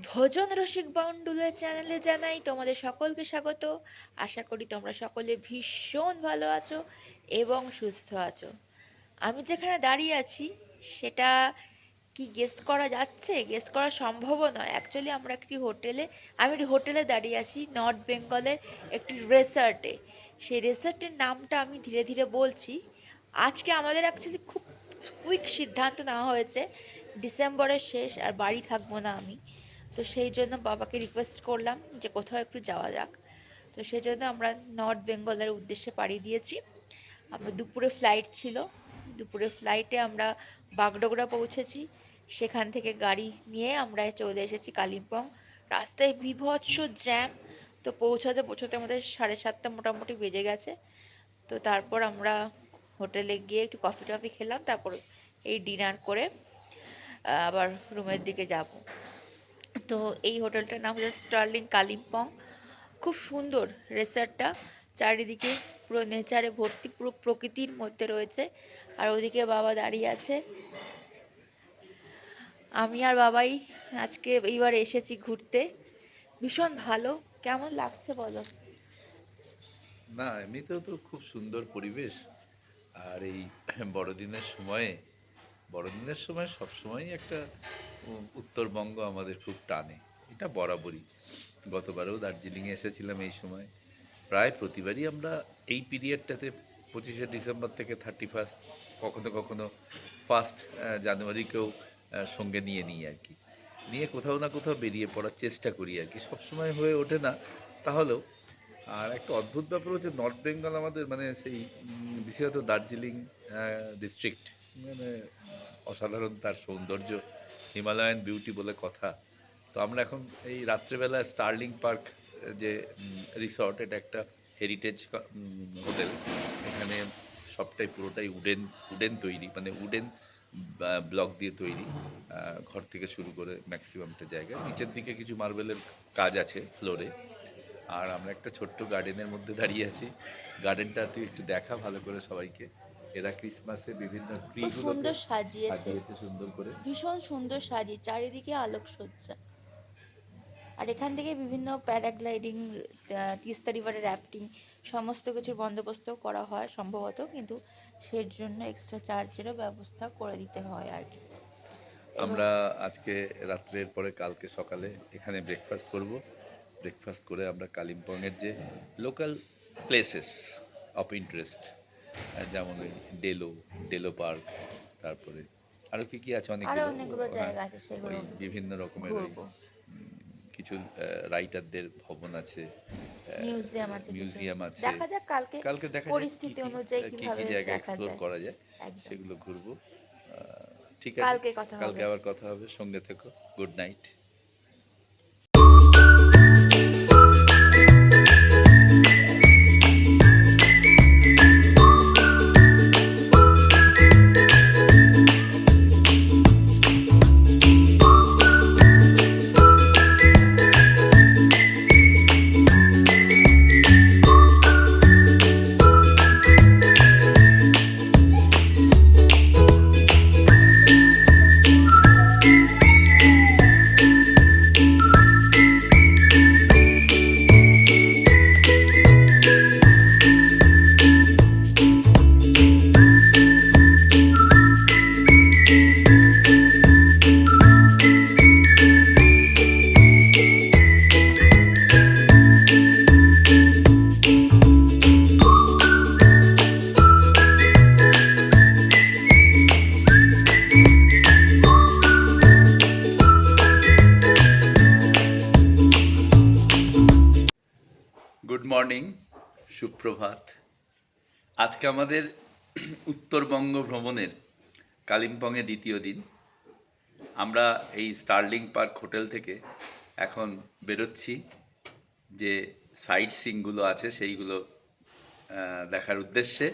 ভোজন রসিক বাউন্ডুলের চ্যানেলে জানাই তোমাদের সকলকে স্বাগত। আশা করি তোমরা সকলে ভীষণ ভালো আছো এবং সুস্থ আছো। আমি যেখানে দাঁড়িয়ে আছি সেটা কি গেস করা যাচ্ছে? গেস করা সম্ভবও নয়। অ্যাকচুয়ালি আমি একটি হোটেলে দাঁড়িয়ে আছি, নর্থ বেঙ্গলের একটি রেসর্টে। সেই রেসর্টের নামটা আমি ধীরে ধীরে বলছি। আজকে আমাদের অ্যাকচুয়ালি খুব কুইক সিদ্ধান্ত নেওয়া হয়েছে, ডিসেম্বরের শেষ আর বাড়ি থাকবো না আমি। তো সেই জন্য বাবাকে রিকোয়েস্ট করলাম যে কোথাও একটু যাওয়া যাক। তো সেই জন্য আমরা নর্থ বেঙ্গলের উদ্দেশ্যে পাড়ি দিয়েছি। আমরা দুপুরে ফ্লাইট ছিল, দুপুরে ফ্লাইটে আমরা বাগডোগরা পৌঁছেছি। সেখান থেকে গাড়ি নিয়ে আমরা চলে এসেছি কালিম্পং। রাস্তায় বীভৎস জ্যাম। তো পৌঁছাতে পৌঁছাতে আমাদের 7:30 মোটামুটি বেজে গেছে। তো তারপর আমরা হোটেলে গিয়ে একটু কফি টফি খেলাম, তারপর এই ডিনার করে আবার রুমের দিকে যাব। তো এই হোটেলটার নাম হচ্ছে স্টার্লিং কালিম্পং। খুব সুন্দর রেসর্টটা, চারিদিকে পুরো নেচারে ভর্তি, পুরো প্রকৃতির মধ্যে রয়েছে। আর ওদিকে বাবা দাঁড়িয়ে আছে। আমি আর বাবাই আজকে এইবার এসেছি ঘুরতে। ভীষণ ভালো। কেমন লাগছে বলো? না, এমনিতেও তো খুব সুন্দর পরিবেশ। আর এই বড়দিনের সময় সবসময়ই একটা উত্তরবঙ্গ আমাদের খুব টানে। এটা বরাবরই। গতবারেও দার্জিলিংয়ে এসেছিলাম এই সময়। প্রায় প্রতিবারই আমরা এই পিরিয়ডটাতে 25শে ডিসেম্বর থেকে 31, কখনো কখনো 1 জানুয়ারিকেও সঙ্গে নিয়ে নিই আর কি। নিয়ে কোথাও না কোথাও বেরিয়ে পড়ার চেষ্টা করি আর কি। সবসময় হয়ে ওঠে না, তাহলেও। আর একটা অদ্ভুত ব্যাপার হচ্ছে, নর্থ বেঙ্গল আমাদের মানে সেই বিশেষত দার্জিলিং ডিস্ট্রিক্ট মানে অসাধারণ তার সৌন্দর্য, হিমালয়ান বিউটি বলে কথা। তো আমরা এখন এই রাত্রেবেলা স্টার্লিং পার্ক যে রিসর্ট, এটা একটা হেরিটেজ হোটেল। এখানে সবটাই পুরোটাই উডেন তৈরি, মানে উডেন ব্লক দিয়ে তৈরি। ঘর থেকে শুরু করে ম্যাক্সিমামটা জায়গায় নিচের দিকে কিছু মার্বেলের কাজ আছে ফ্লোরে। আর আমরা একটা ছোট্ট গার্ডেনের মধ্যে দাঁড়িয়ে আছি। গার্ডেনটা তুই একটু দেখা ভালো করে সবাইকে। এরা ক্রিসমাসে বিভিন্ন খুব ট্রিগুলোকে সুন্দর সাজিয়েছে, সাজিয়েছে সুন্দর করে। ভীষণ সুন্দর সাজিয়ে, চারিদিকে আলোকসজ্জা। আর এখান থেকে বিভিন্ন প্যারাগ্লাইডিং, তিস্তা রিভারের রাফটিং, সমস্ত কিছুর বন্দোবস্ত করা হয় সম্ভবত, কিন্তু সের জন্য এক্সট্রা চার্জেরও ব্যবস্থা করে দিতে হয় আর কি। আমরা আজকে রাত্রের পরে কালকে সকালে এখানে ব্রেকফাস্ট করব। ব্রেকফাস্ট করে আমরা কালিম্পংয়ের যে লোকাল প্লেসেস অফ ইন্টারেস্ট, যেমন ওই ডেলো পার্ক, তারপরে আরও কী কী আছে আরো অনেকগুলো। অনেকগুলো হ্যাঁ, জায়গা আছে, সেগুলো ওই বিভিন্ন রকমের ওই ঘুরবো। কিছু রাইটারদের ভবন আছে, মিউজিয়াম আছে কিছু, মিউজিয়াম আছে। দেখা যাক কালকে কালকে দেখা যাক পরিস্থিতি অনুযায়ী কী কিভাবে কী জায়গা দেখা এক্সপ্লোর যায়। করা যায়, একদম। সেগুলো ঘুরবো। ঠিক আছে, কালকে কথা কালকে হবে। আবার কথা হবে। সঙ্গে থেকো। Good night. গুড মর্নিং, সুপ্রভাত। আজকে আমাদের উত্তরবঙ্গ ভ্রমণের কালিম্পংয়ে দ্বিতীয় দিন। আমরা এই স্টার্লিং পার্ক হোটেল থেকে এখন বেরোচ্ছি, যে সাইট সিইংগুলো আছে সেইগুলো দেখার উদ্দেশ্যে।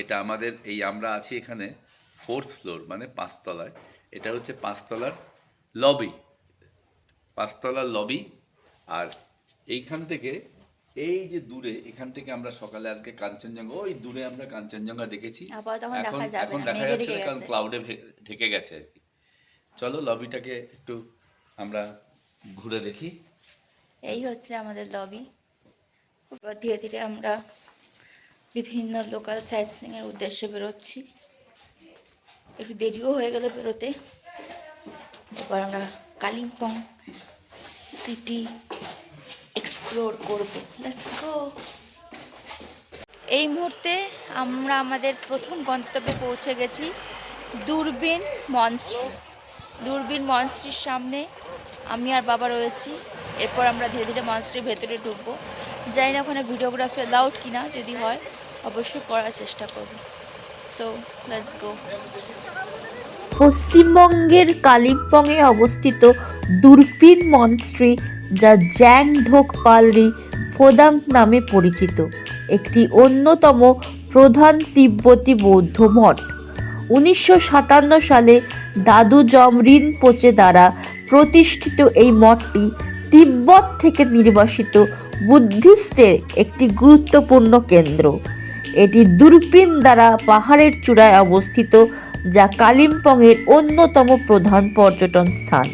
এটা আমাদের আমরা আছি এখানে 4th ফ্লোর, মানে 5তলায়। এটা হচ্ছে 5তলার লবি, 5তলার লবি। আর এইখান থেকে এই যে দূরে, এখান থেকে আমরা সকালে আজকে কাঞ্চনজঙ্ঘা, ওই দূরে আমরা কাঞ্চনজঙ্ঘা দেখেছি। এখন এখন দেখা যাচ্ছে না, কারণ ক্লাউডে ঢেকে গেছে আর কি। চলো লবিটাকে একটু আমরা ঘুরে দেখি। এই হচ্ছে আমাদের লবি। এবার ধীরে ধীরে আমরা বিভিন্ন লোকাল সাইট সিইংয়ের উদ্দেশ্যে বেরোচ্ছি। একটু দেরিও হয়ে গেল বেরোতে। এবার আমরা কালিম্পং সিটি এক্সপ্লোর করব। Let's go. এই মুহূর্তে আমরা আমাদের প্রথম গন্তব্যে পৌঁছে গেছি, দূরবীন মনস্ট্রি। দূরবীন মনস্ট্রির সামনে আমি আর বাবা রয়েছি। এরপর আমরা ধীরে ধীরে মনস্ট্রির ভেতরে ঢুকবো। জানি না ওখানে ভিডিওগ্রাফি অ্যালাউড কিনা, যদি হয় অবশ্যই করার চেষ্টা করব। So let's go. পশ্চিমবঙ্গের কালিম্পংয়ে অবস্থিত দূরবীন মনস্ট্রি, যা জ্যাংঢোক পালরি ফোদাং নামে পরিচিত, একটি অন্যতম প্রধান তিব্বতী বৌদ্ধ মঠ। 1957 সালে দাদু জম রিনপোচে দ্বারা প্রতিষ্ঠিত এই মঠটি তিব্বত থেকে নির্বাসিত বুদ্ধিস্টের একটি গুরুত্বপূর্ণ কেন্দ্র। এটি দূরবীন দ্বারা পাহাড়ের চূড়ায় অবস্থিত, যা কালিম্পংয়ের অন্যতম প্রধান পর্যটন স্থান।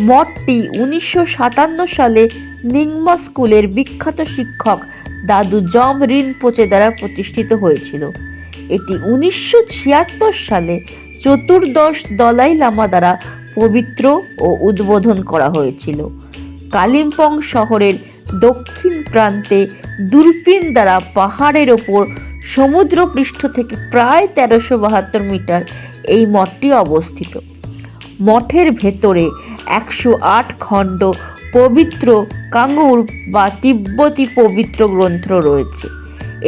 মঠটি 1957 সালে নিংমা স্কুলের বিখ্যাত শিক্ষক দাদু জম রিনপোচে দ্বারা প্রতিষ্ঠিত হয়েছিল। এটি 1976 সালে চতুর্দশ দলাই লামা দ্বারা পবিত্র ও উদ্বোধন করা হয়েছিল। কালিম্পং শহরের দক্ষিণ প্রান্তে দূরবীন দ্বারা পাহাড়ের ওপর সমুদ্রপৃষ্ঠ থেকে প্রায় 1372 মিটার এই মঠটি অবস্থিত। মঠের ভেতরে 108 খণ্ড পবিত্র কাঙ্গুর বা তিব্বতী পবিত্র গ্রন্থ রয়েছে।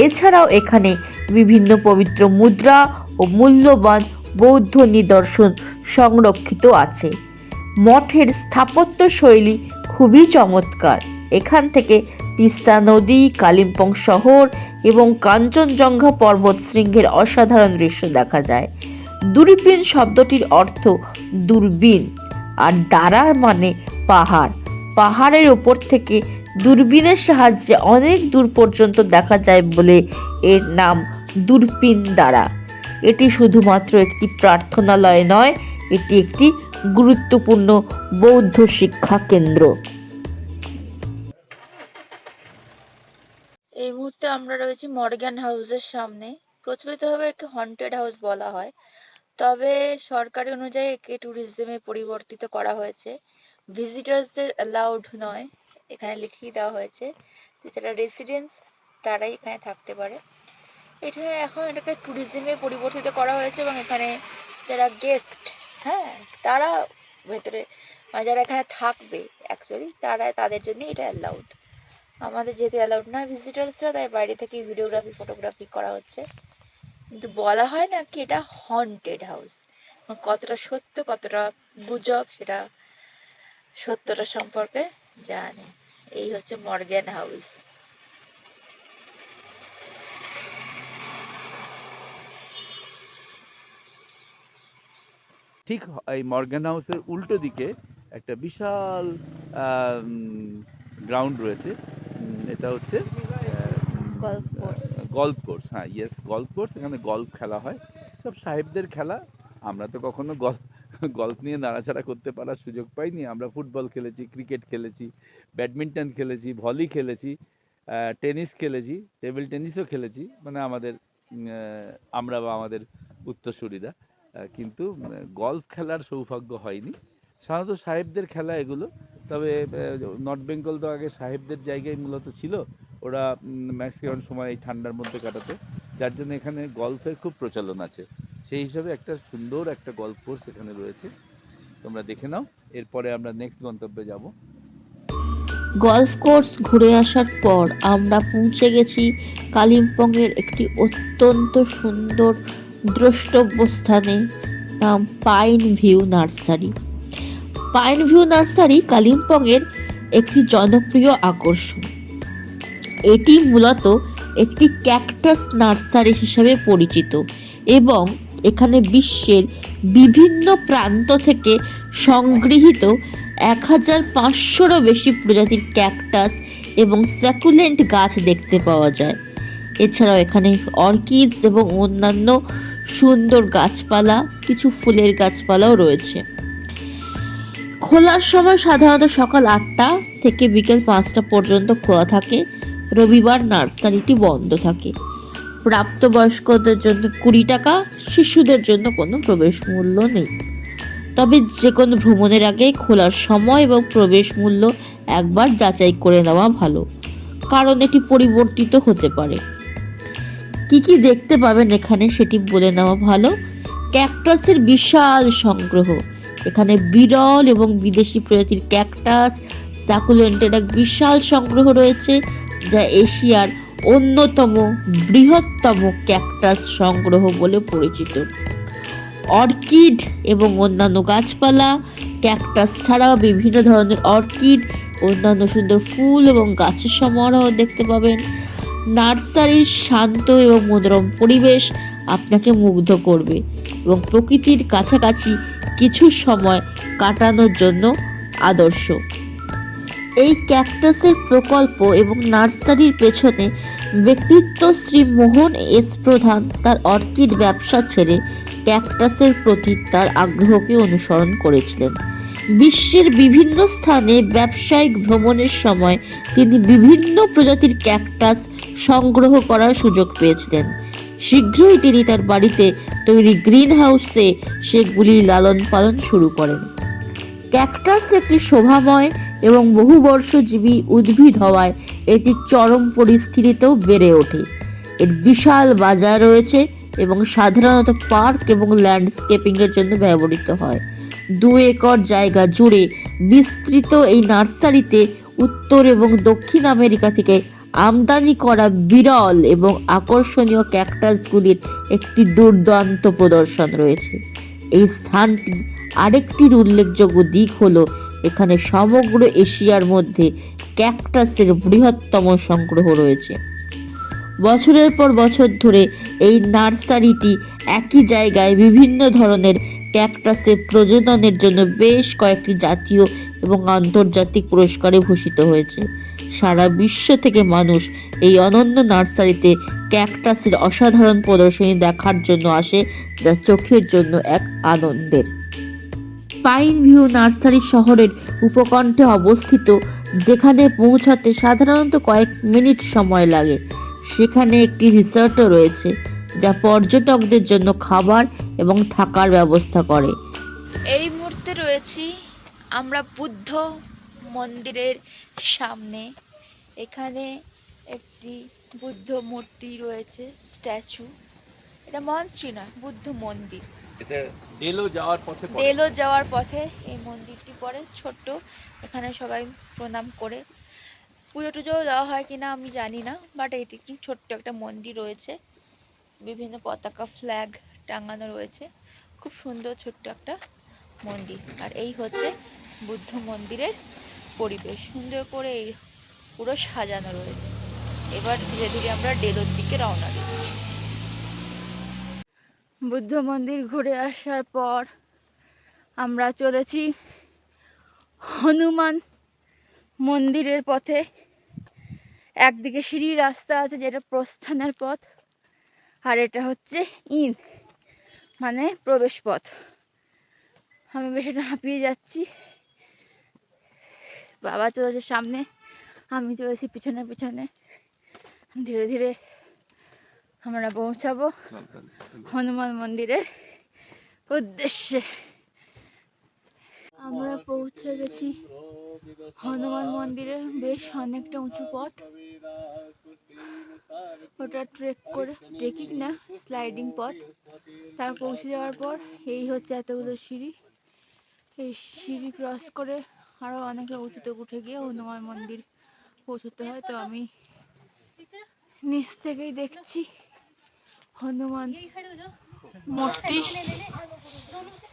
এছাড়াও এখানে বিভিন্ন পবিত্র মুদ্রা ও মূল্যবান বৌদ্ধ নিদর্শন সংরক্ষিত আছে। মঠের স্থাপত্য শৈলী খুবই চমৎকার। এখান থেকে তিস্তা নদী, কালিম্পং শহর এবং কাঞ্চনজঙ্ঘা পর্বত শৃঙ্গের অসাধারণ দৃশ্য দেখা যায়। দূরবীন শব্দটির অর্থ দূরবীন, আর দ্বারা মানে পাহাড়। পাহাড়ের ওপর থেকে দূরবীনের সাহায্যে অনেক দূর পর্যন্ত দেখা যায় বলে এর নাম দূরবীন দ্বারা। এটি শুধুমাত্র একটি প্রার্থনালয় নয়, এটি একটি গুরুত্বপূর্ণ বৌদ্ধ শিক্ষা কেন্দ্র। এই মুহূর্তে আমরা রয়েছি মর্গ্যান হাউসের সামনে। প্রচলিতভাবে একে হন্টেড হাউস বলা হয়, তবে সরকারি অনুযায়ী একে ট্যুরিজমে পরিবর্তিত করা হয়েছে। ভিজিটার্সদের অ্যালাউড নয়, এখানে লিখিয়ে দেওয়া হয়েছে যে যারা রেসিডেন্টস তারাই এখানে থাকতে পারে। এখানে এখন এটাকে ট্যুরিজমে পরিবর্তিত করা হয়েছে এবং এখানে যারা গেস্ট, তারা ভেতরে যারা এখানে থাকবে অ্যাকচুয়ালি তাদের জন্য এটা অ্যালাউড। আমাদের যেহেতু অ্যালাউড না ভিজিটার্সরা, তাই বাইরে থেকে ভিডিওগ্রাফি ফটোগ্রাফি করা হচ্ছে। কিন্তু বলা হয় না কি এটা হন্টেড হাউস। কতটা সত্য কতটা গুজব সেটা সত্যটা সম্পর্কে জানি। এই হচ্ছে মর্গ্যান হাউস। ঠিক এই মর্গ্যান হাউসের উল্টো দিকে একটা বিশাল গ্রাউন্ড রয়েছে। এটা হচ্ছে গল্ফ কোর্স। হ্যাঁ, ইয়েস, গল্ফ কোর্স। এখানে গল্ফ খেলা হয়, সব সাহেবদের খেলা। আমরা তো কখনো গল্ফ নিয়ে নাড়াচাড়া করতে পারার সুযোগ পাইনি। আমরা ফুটবল খেলেছি, ক্রিকেট খেলেছি, ব্যাডমিন্টন খেলেছি, ভলি খেলেছি, টেনিস খেলেছি, টেবিল টেনিসও খেলেছি, মানে আমরা বা আমাদের উত্তরসূরিরা। কিন্তু গল্ফ খেলার সৌভাগ্য হয়নি। সাধারণত সাহেবদের খেলা এগুলো। তবে নর্থ বেঙ্গল তো আগে সাহেবদের জায়গায় মূলত ছিল। ওরা ম্যাক্সিমাম সময় এই ঠান্ডার মধ্যে কাটাতো, যার জন্য এখানে গল্ফের খুব প্রচলন আছে। সেই হিসাবে একটা সুন্দর একটা গল্ফ কোর্স এখানে রয়েছে, তোমরা দেখে নাও। এরপরে আমরা নেক্সট গন্তব্যে যাব। গল্ফ কোর্স ঘুরে আসার পর আমরা পৌঁছে গেছি কালিম্পংয়ের একটি অত্যন্ত সুন্দর দ্রষ্টব্য স্থানে, নাম pine view nursery. Pine view nursery কালিম্পংয়ের একটি জনপ্রিয় আকর্ষণ। এটি মূলত একটি ক্যাকটাস নার্সারি হিসেবে পরিচিত এবং এখানে বিশ্বের বিভিন্ন প্রান্ত থেকে সংগৃহীত 1500-রও বেশি প্রজাতির ক্যাকটাস এবং স্যাকুলেন্ট গাছ দেখতে পাওয়া যায়। এছাড়াও এখানে অর্কিডস এবং অন্যান্য সুন্দর গাছপালা, কিছু ফুলের গাছপালাও রয়েছে। খোলার সময় সাধারণত সকাল 8টা থেকে বিকেল 5টা পর্যন্ত খোলা থাকে। রবিবার নার্সারিটি বন্ধ থাকে। প্রাপ্তবয়স্কদের জন্য 20 টাকা, শিশুদের জন্য কোনো প্রবেশ মূল্য নেই। তবে যে কোনো ভ্রমণের আগে খোলার সময় এবং প্রবেশ মূল্য একবার যাচাই করে নেওয়া ভালো, কারণ এটি পরিবর্তিত হতে পারে। কি কি দেখতে পাবেন এখানে সেটি বলে নেওয়া ভালো। ক্যাকটাসের বিশাল সংগ্রহ। এখানে বিরল এবং বিদেশি প্রজাতির ক্যাকটাস, সাকুলেন্টের এক বিশাল সংগ্রহ রয়েছে, যা এশিয়ার অন্যতম বৃহত্তম ক্যাকটাস সংগ্রহ বলে পরিচিত। অর্কিড এবং অন্যান্য গাছপালা, ক্যাকটাস ছাড়াও বিভিন্ন ধরনের অর্কিড, অন্যান্য সুন্দর ফুল এবং গাছের সমারোহ দেখতে পাবেন। নার্সারির শান্ত এবং মনোরম পরিবেশ আপনাকে মুগ্ধ করবে এবং প্রকৃতির কাছাকাছি কিছু সময় কাটানোর জন্য আদর্শ। এই ক্যাকটাসের প্রকল্প এবং নার্সারির পেছনে ব্যক্তিত্ব শ্রী মোহন এস প্রধান তার অর্কিড ব্যবসা ছেড়ে ক্যাকটাসের প্রতি তার আগ্রহকে অনুসরণ করেছিলেন। বিশ্বের বিভিন্ন স্থানে ব্যবসায়িক ভ্রমণের সময় তিনি বিভিন্ন প্রজাতির ক্যাকটাস সংগ্রহ করার সুযোগ পেয়েছিলেন। শীঘ্রই তিনি তার বাড়িতে তৈরি গ্রিন হাউসে সেগুলি লালন পালন শুরু করেন। ক্যাকটাস একটি শোভাময় এবং বহুবর্ষজীবী উদ্ভিদ হওয়ায় এটি চরম পরিস্থিতিতেও বেড়ে ওঠে। এর বিশাল বাজার রয়েছে এবং সাধারণত পার্ক এবং ল্যান্ডস্কেপিংয়ের জন্য ব্যবহৃত হয়। 2 একর জায়গা জুড়ে বিস্তৃত এই নার্সারিতে উত্তর এবং দক্ষিণ আমেরিকা থেকে আমদানি করা বিরল এবং আকর্ষণীয় ক্যাকটাসগুলির একটি দুর্দান্ত প্রদর্শন রয়েছে। এই স্থানটি আরেকটি উল্লেখযোগ্য দিক হলো এখানে সমগ্র এশিয়ার মধ্যে ক্যাকটাসের বৃহত্তম সংগ্রহ রয়েছে। বছরের পর বছর ধরে এই নার্সারিটি একই জায়গায় বিভিন্ন ধরনের ক্যাকটাসের প্রজননের জন্য বেশ কয়েকটি জাতীয় এবং আন্তর্জাতিক পুরস্কারে ভূষিত হয়েছে। সারা বিশ্ব থেকে মানুষ এই অনন্য নার্সারিতে ক্যাকটাসের অসাধারণ প্রদর্শনী দেখার জন্য আসে, যা চোখের জন্য এক আনন্দের। পাইন ভিউ নার্সারি শহরের উপকণ্ঠে অবস্থিত, যেখানে পৌঁছাতে সাধারণত কয়েক মিনিট সময় লাগে। সেখানে একটি রিসর্টও রয়েছে, যা পর্যটকদের জন্য খাবার এবং থাকার ব্যবস্থা করে। এই মুহূর্তে রয়েছি আমরা বুদ্ধ মন্দিরের সামনে। এখানে একটি বুদ্ধ মূর্তি রয়েছে, স্ট্যাচু। এটা মনস্ট্রি নয়, বুদ্ধ মন্দির। এটা ডেলো যাওয়ার পথে ডেলো যাওয়ার পথে এই মন্দিরটি পড়ে, ছোট্ট। এখানে সবাই প্রণাম করে। পুজো টুজোও দেওয়া হয় কিনা আমি জানি না, বাট এটি একটি ছোট্ট একটা মন্দির রয়েছে। বিভিন্ন পতাকা, ফ্ল্যাগ টাঙানো রয়েছে। খুব সুন্দর ছোট্ট একটা মন্দির। আর এই হচ্ছে বুদ্ধ মন্দিরের পরিবেশ। সুন্দর করে এই পুরো সাজানো রয়েছে। এবার ধীরে ধীরে আমরা ডেলোর দিকে রওনা দিচ্ছি। বুদ্ধ মন্দির ঘুরে আসার পর আমরা চলেছি হনুমান মন্দিরের পথে। একদিকে সিঁড়ির রাস্তা আছে, যেটা প্রস্থানের পথ, আর এটা হচ্ছে মানে প্রবেশ পথ। আমি বেশ হাঁপিয়ে যাচ্ছি। বাবা চলেছে সামনে, আমি চলেছি পিছনে পিছনে। ধীরে ধীরে আমরা পৌঁছাবো হনুমান মন্দিরের উদ্দেশ্যে। আমরা পৌঁছে গেছি হনুমান মন্দিরে। বেশ অনেকটা উঁচু পথ, ওটা ট্রেকিং না, স্লাইডিং পথ। তার পৌঁছে যাওয়ার পর এই হচ্ছে এতগুলো সিঁড়ি। এই সিঁড়ি ক্রস করে আরো অনেকটা উঁচুতে উঠে গিয়ে হনুমান মন্দির পৌঁছতে হয়। তো আমি নিচ থেকেই দেখছি হনুমান মূর্তি,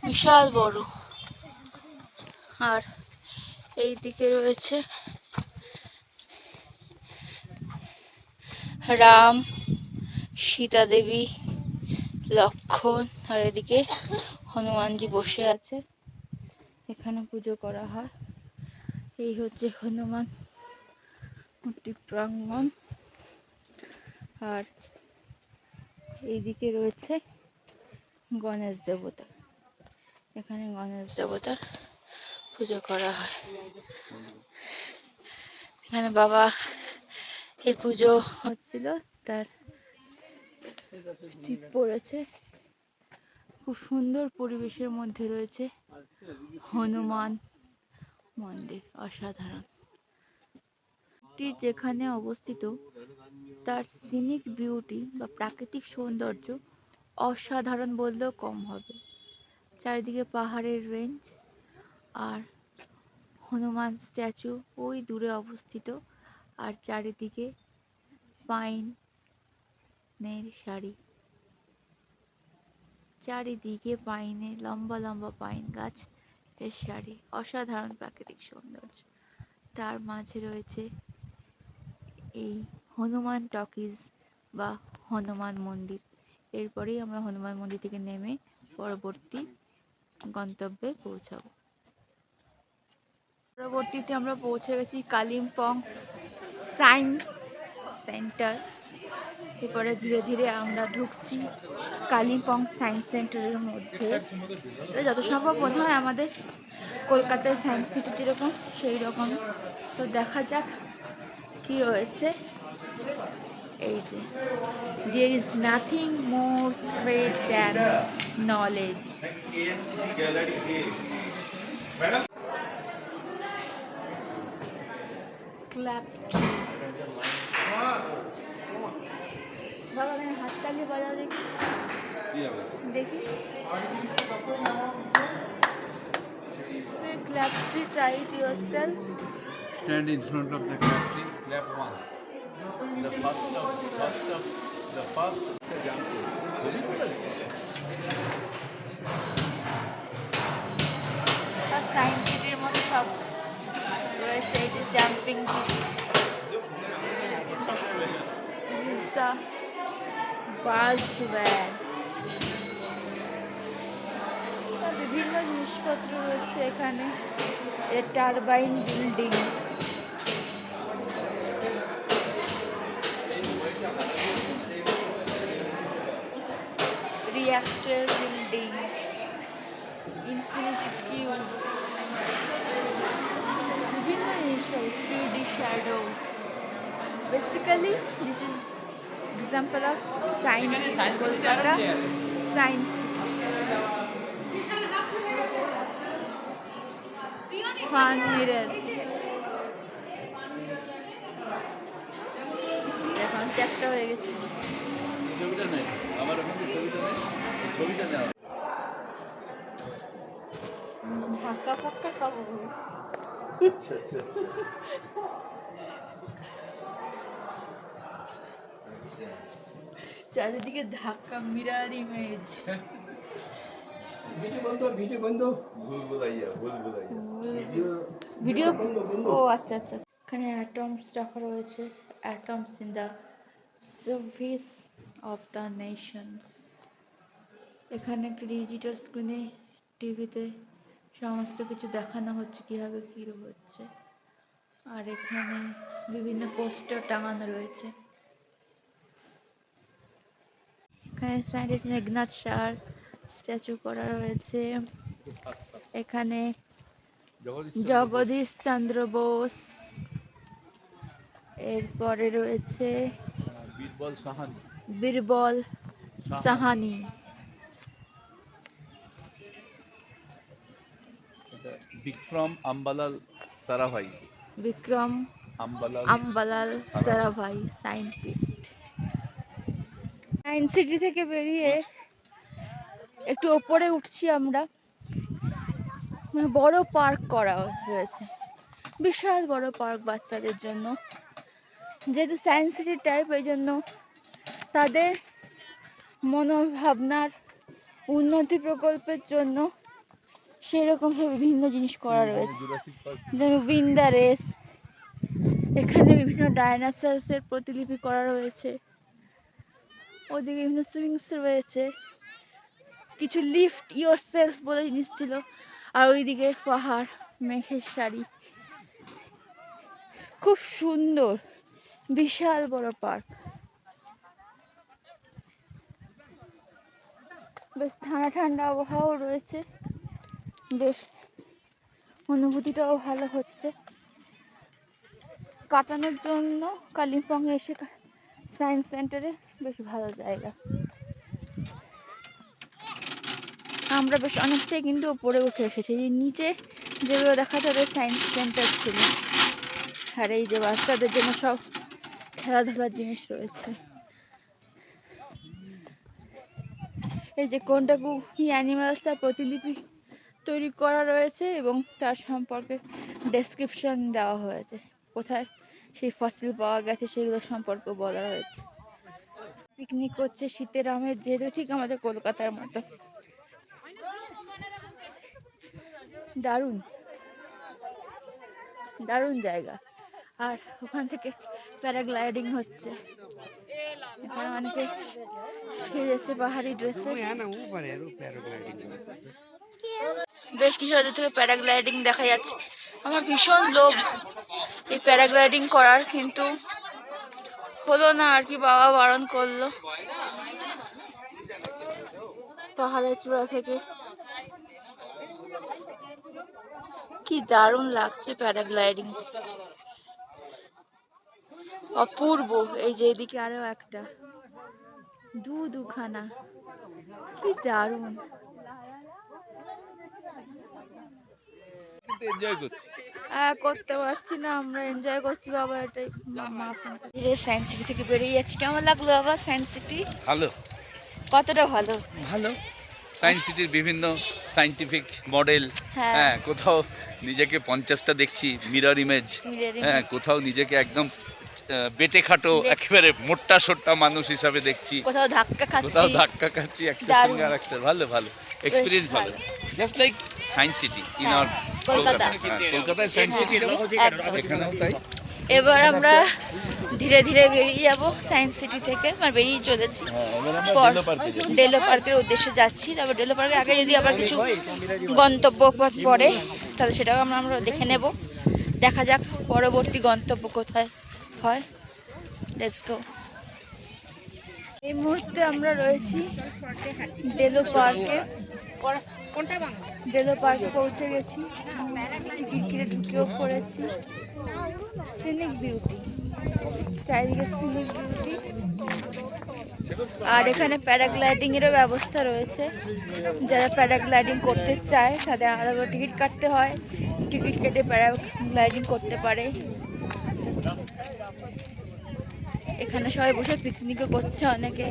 বিশাল বড়। আর এই দিকে রয়েছে রাম, সীতা দেবী, লক্ষণ, আর এদিকে হনুমানজি বসে আছে। এখানে পুজো করা হয়। এই হচ্ছে হনুমান মূর্তি প্রাঙ্গণ। আর এইদিকে রয়েছে গণেশ দেবতা। এখানে গণেশ দেবতার পুজো করা হয়। এখানে বাবা এই পুজো হচ্ছিল, তার টিপ পড়েছে। খুব সুন্দর পরিবেশের মধ্যে রয়েছে হনুমান মন্দির, অসাধারণ। যেখানে অবস্থিত তার সিনিক বিউটি বা প্রাকৃতিক সৌন্দর্য অসাধারণ বললেও কম হবে। চারিদিকে পাহাড়ের রেঞ্জ, আর হনুমান স্ট্যাচু ওই দূরে অবস্থিত, আর চারিদিকে পাইনের সারি, চারিদিকে পাইনের লম্বা লম্বা পাইন গাছ এর সারি, অসাধারণ প্রাকৃতিক সৌন্দর্য। তার মাঝে রয়েছে এই হনুমান টকিজ বা হনুমান মন্দির। এরপরেই আমরা হনুমান মন্দির থেকে নেমে পরবর্তী গন্তব্যে পৌঁছাবো। পরবর্তীতে আমরা পৌঁছে গেছি কালিম্পং সায়েন্স সেন্টার। এরপরে ধীরে ধীরে আমরা ঢুকছি কালিম্পং সায়েন্স সেন্টারের মধ্যে। যত সম্ভব মনে হয় আমাদের কলকাতায় সায়েন্স সিটি যেরকম সেই রকম। তো দেখা যাক কি রয়েছে। এই যে there is nothing more great than knowledge. Clap. বাবা মানে হাততালি বাজাও দেখি, দেখি। Clap tree, try it yourself. Stand in front of the clap tree, clap one. The first jumping. Science সিটির মধ্যে সব রয়েছে। এই যে জাম্পিং, বিভিন্ন জিনিসপত্র রয়েছে এখানে। Turbine building, reactor building, infinity cube, বিভিন্ন জিনিস, 3D shadow. Basically this is example of science, Kolkata science. Fun mirror, এখন চ্যাপ্টার হয়ে গেছে। ছবিটা নেই আমার ওখানে, ছবিটা নেই, ছবিটা নেওয়া। ধাক্কা ফাক্কা খাবো। আচ্ছা আচ্ছা আচ্ছা আচ্ছা। চারিদিকে ধাক্কা, মিরার ইমেজ। ভিডিও, ও আচ্ছা আচ্ছা। এখানে অ্যাটমস রাখা রয়েছে, atoms in the service of the Nations. এখানে একটা ডিজিটাল স্ক্রিনে, টিভিতে সমস্ত কিছু দেখানো হচ্ছে কিভাবে কী হচ্ছে। আর এখানে বিভিন্ন পোস্টার টাঙানো রয়েছে। এখানে সায়েন্টিস্ট মেঘনাথ সাহার স্ট্যাচু করা রয়েছে। এখানে জগদীশ চন্দ্র বোস, এরপরে রয়েছে Birbal Sahni. Vikram Ambalal Sarabhai, Vikram Ambalal Sarabhai scientist. Science city থেকে বেরিয়ে একটু ওপরে উঠছি আমরা। বড় পার্ক করা রয়েছে, বিশাল বড় পার্ক বাচ্চাদের জন্য। যেহেতু সায়েন্স সিটির টাইপ, এই জন্য তাদের মনোভাবনার উন্নতি প্রকল্পের জন্য সেরকমভাবে বিভিন্ন জিনিস করা রয়েছে, যেমন উইন দ্য রেস। এখানে বিভিন্ন ডাইনোসরসের প্রতিলিপি করা রয়েছে। ওদিকে বিভিন্ন সুইংস রয়েছে, কিছু লিফট ইয়োরসেলফ বলে জিনিস ছিল। আর ওইদিকে পাহাড়, মেঘের সারি, খুব সুন্দর, বিশাল বড় পার্ক। বেশ ঠান্ডা ঠান্ডা আবহাওয়া রয়েছে, বেশ অনুভূতিটাও ভালো হচ্ছে। কাটানোর জন্য কালিম্পংয়ে এসে সায়েন্স সেন্টারে বেশ ভালো জায়গা। আমরা বেশ অনেকটাই কিন্তু উপরে উঠে এসেছি। নিচে যেগুলো দেখা যাবে সায়েন্স সেন্টার ছিল, আর এই যে বাচ্চাদের জন্য সব খেলাধুলার জিনিস রয়েছে। এই যে কোনটাকু অ্যানিমালসের প্রতিলিপি তৈরি করা রয়েছে এবং তার সম্পর্কে ডেসক্রিপশন দেওয়া হয়েছে, কোথায় সেই ফসিল পাওয়া গেছে সেগুলো সম্পর্কে বলা হয়েছে। পিকনিক করছে শীতের আমেজ, যেহেতু ঠিক আমাদের কলকাতার মতো। দারুণ দারুণ জায়গা। আর ওখান থেকে প্যারাগ্লাইডিং হচ্ছে। এখানে অনেকে সেজেছে পাহাড়ি ড্রেসে। বেশ কিছু দূর থেকে প্যারাগ্লাইডিং দেখা যাচ্ছে। আমার ভীষণ লোভ এই প্যারাগ্লাইডিং করার, কিন্তু হলো না আর কি, বাবা বারণ করলো। পাহাড়ের চূড়া থেকে কি দারুণ লাগছে প্যারাগ্লাইডিং, অপূর্ব। এই যে এদিকে আরো একটা, দুখানা, কি দারুণ। এনজয় করছি। করতে পারছি না, আমরা এনজয় করছি বাবা, এটাই। ধীরে সায়েন্স সিটি থেকে বেরিয়ে যাচ্ছি। কেমন লাগলো বাবা সায়েন্স সিটি? ভালো, কতটা ভালো? ভালো। সায়েন্স সিটির বিভিন্ন সায়েন্টিফিক মডেল, হ্যাঁ। হ্যাঁ, কোথাও নিজেকে 50টা দেখছি মিরর ইমেজ, হ্যাঁ, কোথাও নিজেকে একদম বেটে খাটো একেবারে মোট্টা সোট্টা মানুষ হিসাবে দেখছি, কোথাও ধাক্কা কোথাও খাচ্ছি। ধাক্কা খাচ্ছি, একটা দারুণ। সঙ্গে আর একটা। ভালো ভালো এক্সপিরিয়েন্স, ভালো। Just like science city in হ্যাঁ, আওয়ার কলকাতা। কলকাতায় সায়েন্স সিটি, একদম। এখানেও তাই। এবার আমরা ধীরে ধীরে বেরিয়ে যাব সায়েন্স সিটি থেকে, মানে বেরিয়ে চলেছি। ডেলো পার্কের উদ্দেশ্যে যাচ্ছি। তারপর ডেলো পার্কের আগে যদি আবার কিছু গন্তব্য পথ পড়ে তাহলে সেটাও আমরা দেখে নেব। দেখা যাক পরবর্তী গন্তব্য কোথায় হয়। Let's go. এই মুহূর্তে আমরা রয়েছি ডেলো পার্কে। ডেলো পার্কে পৌঁছে গেছি, টিকিট কেটে ঢুকেও পড়েছি। সিনিক বিউটি, চারিদিকে সিনিক বিউটি। আর এখানে প্যারাগ্লাইডিং এরও ব্যবস্থা রয়েছে। যারা প্যারাগ্লাইডিং করতে চায় তাদের আলাদা করে টিকিট কাটতে হয়, টিকিট কেটে প্যারাগ্লাইডিং করতে পারে। এখানে সবাই বসে পিকনিকও করছে অনেকে।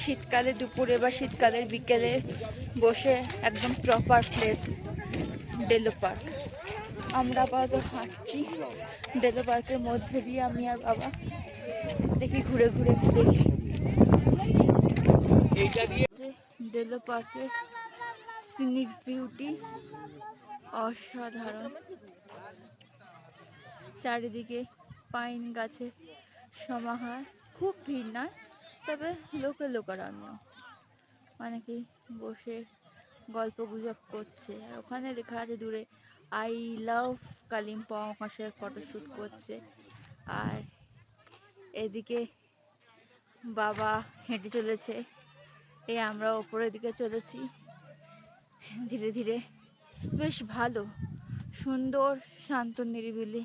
শীতকালে দুপুরে বা শীতকালের বিকেলে বসে একদম প্রপার প্লেস ডেলো পার্ক। আমরা আপাতত হাঁটছি ডেলো পার্কের মধ্যে দিয়ে, আমি আর বাবা। দেখি ঘুরে ঘুরে দেখি ডেলো পার্কের সিনিক বিউটি অসাধারণ। চারিদিকে পাইন গাছে সমাহার, খুব ভিড় নয়, তবে লোকারণ্য। অনেকেই বসে গল্প গুজব করছে। আর ওখানে লেখা আছে দূরে আই লাভ কালিম্পং, ওখানে সে ফটোশ্যুট করছে। আর এদিকে বাবা হেঁটে চলেছে, আমরা ওপরের দিকে চলেছি ধীরে ধীরে। বেশ ভালো, সুন্দর, শান্ত নিরিবিলি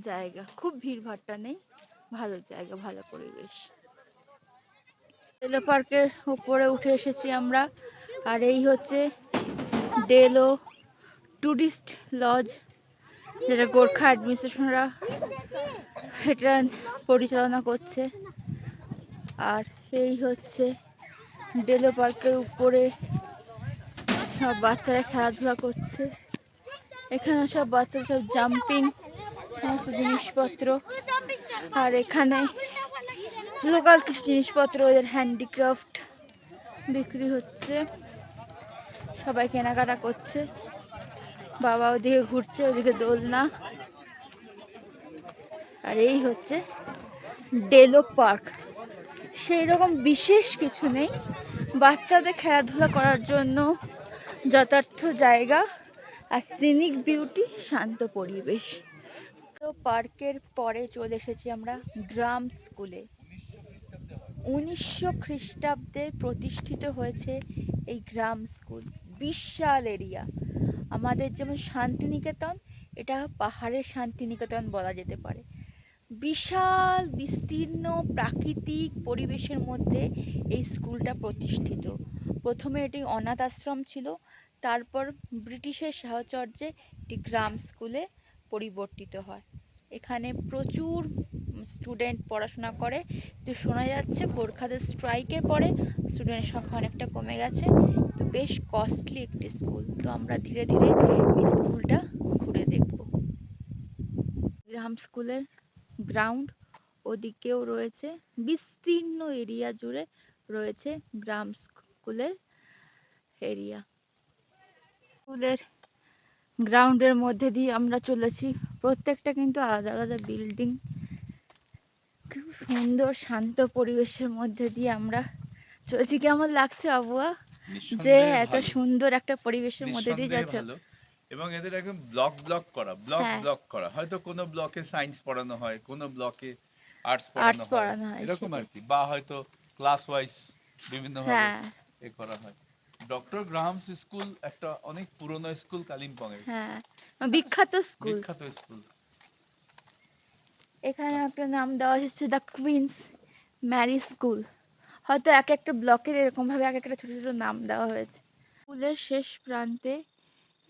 জায়গা, খুব ভিড় ভাট্টা নেই, ভালো জায়গা, ভালো পরিবেশ। ডেলো পার্কের উপরে উঠে এসেছি আমরা। আর এই হচ্ছে ডেলো টুরিস্ট লজ, যেটা গোর্খা অ্যাডমিনিস্ট্রেশনরা এটা পরিচালনা করছে। আর এই হচ্ছে ডেলো পার্কের উপরে সব বাচ্চারা খেলাধুলা করছে। এখানে সব বাচ্চারা সব জাম্পিং সমস্ত জিনিসপত্র। আর এখানে লোকাল কিছু জিনিসপত্র, ওদের হ্যান্ডিক্রাফট বিক্রি হচ্ছে, সবাই কেনাকাটা করছে। বাবা ওদিকে ঘুরছে, ওদিকে দোলনা। আর এই হচ্ছে ডেলো পার্ক। সেই রকম বিশেষ কিছু নেই, বাচ্চাদের খেলাধুলা করার জন্য যথার্থ জায়গা আর সিনিক বিউটি, শান্ত পরিবেশ। পার্কের পরে চলে এসেছি আমরা গ্রাম স্কুলে। 1900 খ্রিস্টাব্দে প্রতিষ্ঠিত হয়েছে এই গ্রাম স্কুল। বিশাল এরিয়া, আমাদের যেমন শান্তিনিকেতন, এটা পাহাড়ের শান্তিনিকেতন বলা যেতে পারে। বিশাল বিস্তীর্ণ প্রাকৃতিক পরিবেশের মধ্যে এই স্কুলটা প্রতিষ্ঠিত। প্রথমে এটি অনাথ আশ্রম ছিল, তারপর ব্রিটিশের সাহচর্যে একটি গ্রাম স্কুলে পরিবর্তিত হয়। এখানে প্রচুর স্টুডেন্ট পড়াশোনা করে, তো শোনা যাচ্ছে গোর্খাদের স্ট্রাইকের পরে স্টুডেন্টের সংখ্যা অনেকটা কমে গেছে। তো বেশ কস্টলি একটি স্কুল। তো আমরা ধীরে ধীরে এই স্কুলটা ঘুরে দেখব। গ্রাম স্কুলের গ্রাউন্ড ওদিকেও রয়েছে, বিস্তীর্ণ এরিয়া জুড়ে রয়েছে গ্রাম স্কুলের এরিয়া। স্কুলের গ্রাউন্ডের মধ্যে দিয়ে আমরা চলেছি, প্রত্যেকটা কিন্তু আলাদা আলাদা বিল্ডিং। খুব সুন্দর শান্ত পরিবেশের মধ্যে দিয়ে আমরা চলেছি। কেমন লাগছে আবুয়া, যে এত সুন্দর একটা পরিবেশের মধ্যে দিয়ে যাচ্ছে? এবং এদের একদম ব্লক ব্লক করা, হ্যাঁ। ব্লক করা, হয়তো কোনো ব্লকে সায়েন্স পড়ানো হয়, কোনো ব্লকে আর্টস আর্টস পড়ানো পড়ানো হয়, হয়, এরকম আর সেটাই। কি, বা হয়তো ক্লাস ওয়াইজ বিভিন্নভাবে হ্যাঁ এ করা হয়। ডক্টর গ্রাহামস স্কুল একটা অনেক পুরনো স্কুল কালিম্পংয়ের, হ্যাঁ, বিখ্যাত স্কুল। বিখ্যাত স্কুল। এখানে একটা নাম দেওয়া হচ্ছে দ্য কুইন্স ম্যারি স্কুল। হয়তো এক একটা ব্লকের এরকম ভাবে এক একটা ছোট ছোট নাম দেওয়া হয়েছে। স্কুলের শেষ প্রান্তে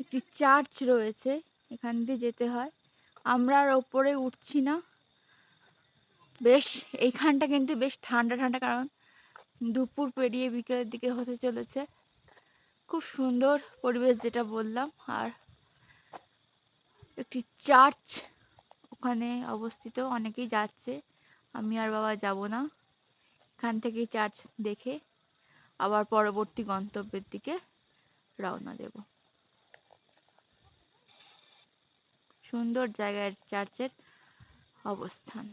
একটি চার্চ রয়েছে, এখান দিয়ে যেতে হয়। আমরা আর ওপরে উঠছি না। বেশ এইখানটা কিন্তু বেশ ঠান্ডা ঠান্ডা, কারণ দুপুর পেরিয়ে বিকেলের দিকে হতে চলেছে। খুব সুন্দর পরিবেশ যেটা বললাম। আর একটি চার্চ ওখানে অবস্থিত, অনেকেই যাচ্ছে, আমি আর বাবা যাব না। এখান থেকেই চার্চ দেখে আবার পরবর্তী গন্তব্যের দিকে রওনা দেব। সুন্দর জায়গায় চার্চের অবস্থান।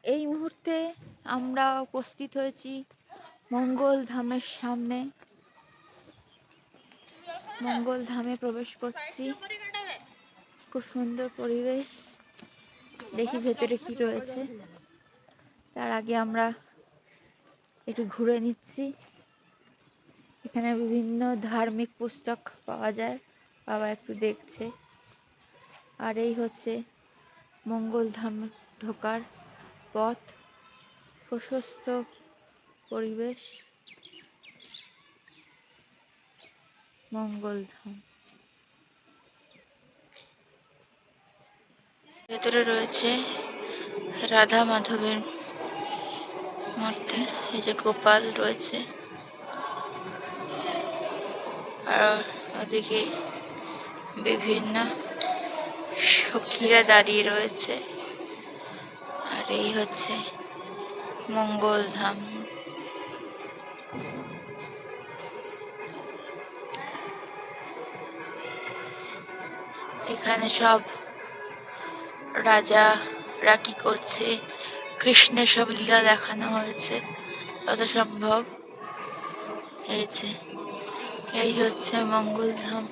এই মুহূর্তে আমরা উপস্থিত হয়েছি মঙ্গল ধামের সামনে। মঙ্গল ধামে প্রবেশ করছি। খুব সুন্দর পরিবেশ, দেখি ভেতরে কি রয়েছে। তার আগে আমরা একটু ঘুরে নিচ্ছি। এখানে বিভিন্ন ধার্মিক পুস্তক পাওয়া যায়, বাবা একটু দেখছে। আর এই হচ্ছে মঙ্গল ধামে ঢোকার পথ, প্রশস্ত পরিবেশ। মঙ্গল ধাম ভেতরে রয়েছে রাধা মাধবের মূর্তি, এই যে গোপাল রয়েছে, আর ওদিকে বিভিন্ন সখীরা দাঁড়িয়ে রয়েছে। আর এই হচ্ছে মঙ্গল ধাম। এখানে সব রাজারা কি করছে, কৃষ্ণের সব লীলা দেখানো হয়েছে যত সম্ভব। এই হচ্ছে মঙ্গল ধাম।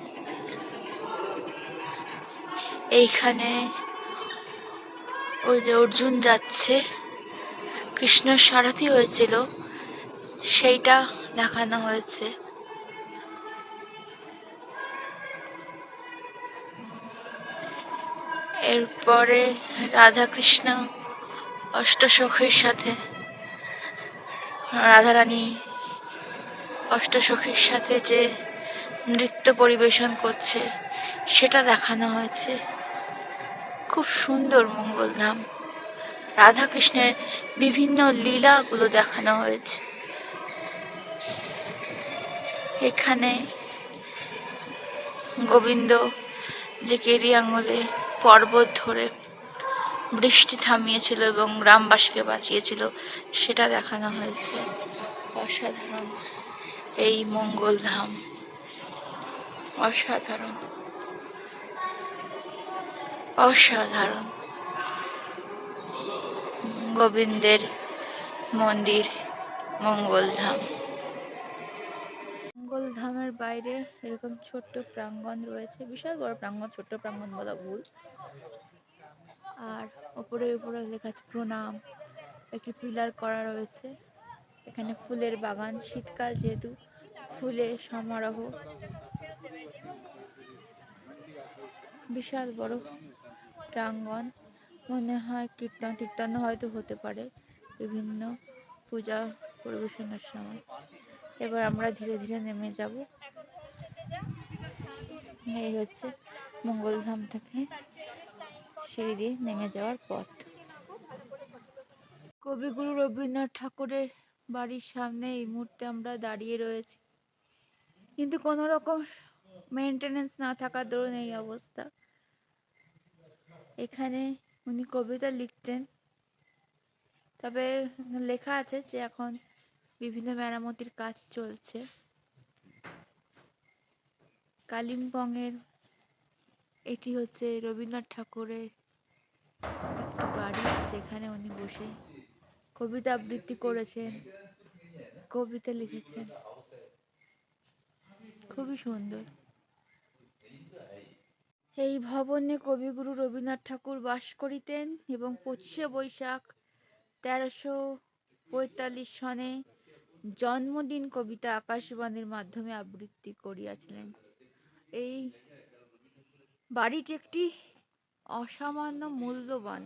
এইখানে ওই যে অর্জুন যাচ্ছে, কৃষ্ণ সারথি হয়েছিল, সেইটা দেখানো হয়েছে। এরপরে রাধা কৃষ্ণ অষ্টসখীর সাথে, রাধারানী অষ্টসখীর সাথে যে নৃত্য পরিবেশন করছে সেটা দেখানো হয়েছে। খুব সুন্দর মঙ্গলধাম, রাধা কৃষ্ণের বিভিন্ন লীলাগুলো দেখানো হয়েছে। এখানে গোবিন্দ যে কেরি আঙুলে পর্বত ধরে বৃষ্টি থামিয়েছিল এবং গ্রামবাসীকে বাঁচিয়েছিল সেটা দেখানো হয়েছে। অসাধারণ এই মঙ্গলধাম, অসাধারণ অসাধারণ। গোবিন্দের মন্দির মঙ্গলধাম। মঙ্গলধামের বাইরে এরকম ছোট্ট প্রাঙ্গণ রয়েছে, বিশাল বড় প্রাঙ্গণ, ছোট্ট প্রাঙ্গণ বলা ভুল। আর উপরে উপরে লেখা আছে প্রণাম, একটি পিলার করা রয়েছে। এখানে ফুলের বাগান, শীতকাল যেহেতু ফুলের সমারোহ। বিশাল বড় প্রাঙ্গণ, মনে হয় কীর্তন টীর্তন হয়তো হতে পারে বিভিন্ন পূজা পরিবেশনের সময়। এবার আমরা ধীরে ধীরে নেমে যাব। এই হচ্ছে মঙ্গলধাম থেকে সিঁড়ি দিয়ে নেমে যাওয়ার পথ। কবিগুরু রবীন্দ্রনাথ ঠাকুরের বাড়ির সামনে এই মুহূর্তে আমরা দাঁড়িয়ে রয়েছি, কিন্তু কোনো রকম মেনটেনেন্স না থাকার দরুন এই অবস্থা। এখানে উনি কবিতা লিখতেন, তবে লেখা আছে যে এখন বিভিন্ন মেরামতির কাজ চলছে। কালিম্পংয়ের এটি হচ্ছে রবীন্দ্রনাথ ঠাকুরের একটি বাড়ি, যেখানে উনি বসে কবিতা আবৃত্তি করেছেন, কবিতা লিখেছেন। খুবই সুন্দর। এই ভবনে কবিগুরু রবীন্দ্রনাথ ঠাকুর বাস করিতেন এবং 25শে বৈশাখ 1345 সনে জন্মদিন কবিতা আকাশবাণীর মাধ্যমে আবৃত্তি করিয়াছিলেন। এই বাড়িটি একটি অসামান্য মূল্যবান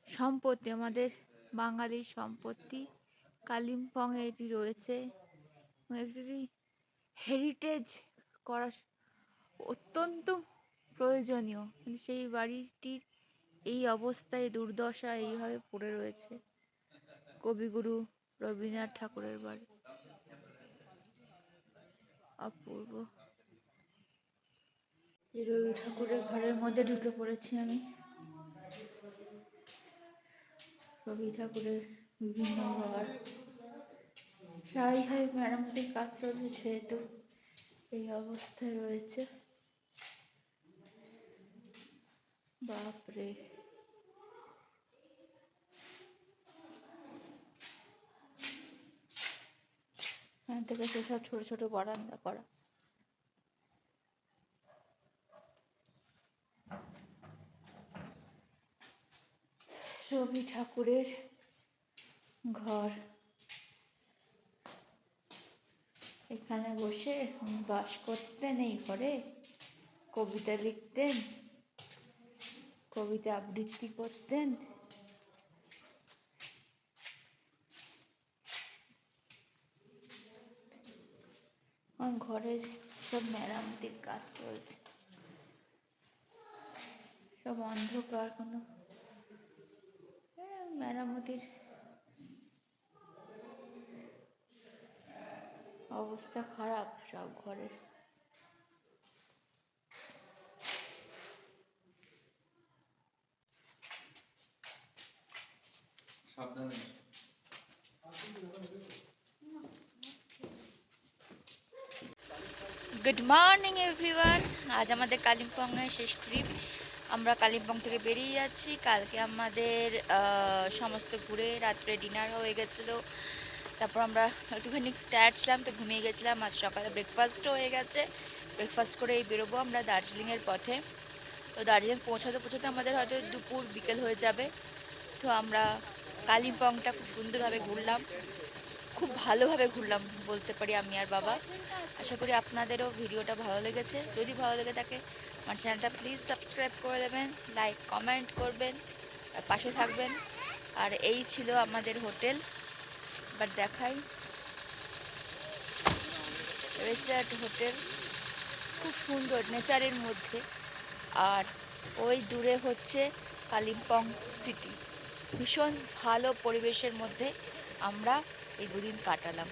সম্পত্তি, আমাদের বাঙালির সম্পত্তি। কালিম্পংয়ে এটি রয়েছে, একটি হেরিটেজ করা অত্যন্ত প্রয়োজনীয়। কিন্তু সেই বাড়িটির এই অবস্থায়, দুর্দশা, এইভাবে পড়ে রয়েছে। কবিগুরু রবীন্দ্রনাথ ঠাকুরের বাড়ি, অপূর্ব। রবি ঠাকুরের ঘরের মধ্যে ঢুকে পড়েছি আমি। রবি ঠাকুরের বিভিন্ন ঘর স্বাভাবিকভাবে মেরামতির কাজ চলছে, সেহেতু এই অবস্থায় রয়েছে। বাপরে, এখান থেকে সেসব ছোট ছোট বারান্দা করা। রবি ঠাকুরের ঘর, এখানে বসে বাস করতেন। এই ঘরে কবিতা লিখতেন, কবিতা আবৃত্তি করতেন। ঘরের সব মেরামতির কাজ চলছে, সব অন্ধকার, কোনো মেরামতির অবস্থা খারাপ সব ঘরের। Good morning everyone. আজ আমাদের কালিম্পংয়ের শেষ ট্রিপ। আমরা কালিম্পং থেকে বেরিয়ে যাচ্ছি। কালকে আমাদের সমস্ত ঘুরে রাত্রে ডিনার হয়ে গেছিলো, তারপর আমরা একটুখানি টায়ার্ড ছিলাম, তো ঘুমিয়ে গেছিলাম। আজ সকালে ব্রেকফাস্টও হয়ে গেছে। ব্রেকফাস্ট করেই বেরোবো আমরা দার্জিলিংয়ের পথে। তো দার্জিলিং পৌঁছাতে পৌঁছাতে আমাদের হয়তো দুপুর বিকেল হয়ে যাবে। তো আমরা কালিম্পংটা খুব সুন্দরভাবে ঘুরলাম, খুব ভালোভাবে ঘুরলাম বলতে পারি আমি আর বাবা। আশা করি আপনাদেরও ভিডিওটা ভালো লেগেছে। যদি ভালো লেগে থাকে আমার চ্যানেলটা প্লিজ সাবস্ক্রাইব করে দেবেন, লাইক কমেন্ট করবেন আর পাশে থাকবেন। আর এই ছিল আমাদের হোটেল। এবার দেখাই, রিসর্ট হোটেল, খুব সুন্দর নেচারের মধ্যে। আর ওই দূরে হচ্ছে কালিম্পং সিটি। ভীষণ ভালো পরিবেশের মধ্যে আমরা এই দুদিন কাটালাম।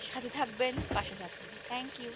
সাথে থাকবেন, পাশে থাকবেন। Thank you.